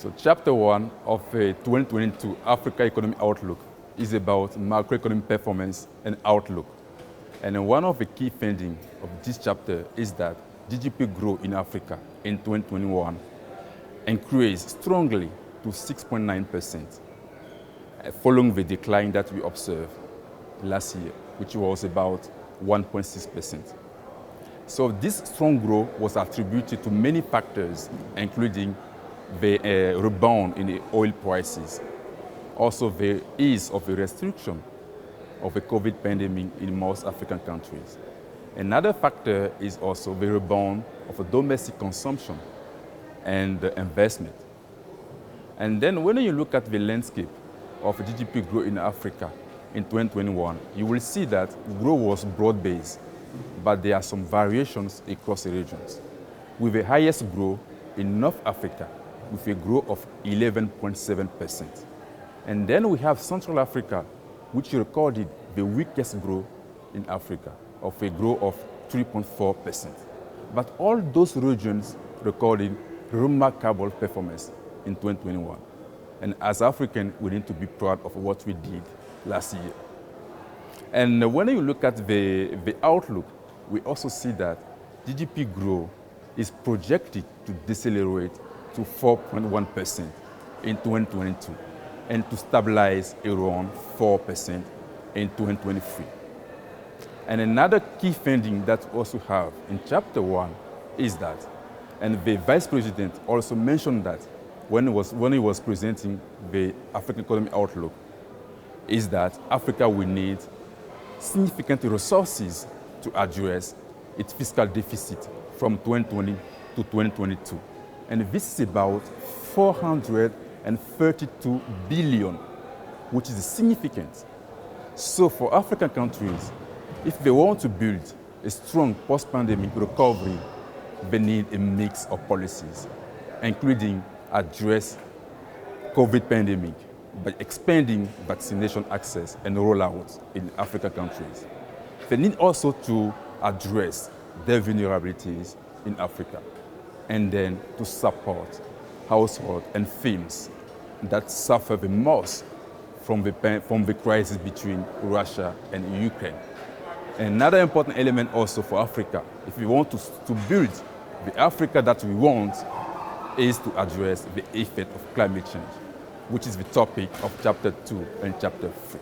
So chapter 1 of a 2022 Africa Economic Outlook is about macroeconomic performance and outlook. And one of the key findings of this chapter is that GDP growth in Africa in 2021 increased strongly to 6.9%, following the decline that we observed last year, which was about 1.6%. So this strong growth was attributed to many factors, including the rebound in the oil prices, also the ease of the restriction of the COVID pandemic in most African countries. Another factor is also the rebound of domestic consumption and investment. And then when you look at the landscape of GDP growth in Africa in 2021, you will see that growth was broad-based, but there are some variations across the regions, with the highest growth in North Africa, with a growth of 11.7%. And then we have Central Africa, which recorded the weakest growth in Africa, of a growth of 3.4%. But all those regions recorded remarkable performance in 2021. And as Africans, we need to be proud of what we did last year. And when you look at the outlook, we also see that GDP growth is projected to decelerate to 4.1% in 2022 and to stabilize around 4% in 2023. And another key finding that we also have in chapter 1 is that, and the Vice President also mentioned that when he was presenting the African Economic Outlook, is that Africa will need significant resources to address its fiscal deficit from 2020 to 2022. And this is about 432 billion, which is significant. So for African countries, if they want to build a strong post-pandemic recovery, they need a mix of policies, including address COVID pandemic by expanding vaccination access and rollout in African countries. They need also to address their vulnerabilities in Africa, and then to support households and firms that suffer the most from the crisis between Russia and Ukraine. And another important element also for Africa, if we want to build the Africa that we want, is to address the effect of climate change, which is the topic of chapter 2 and chapter 3.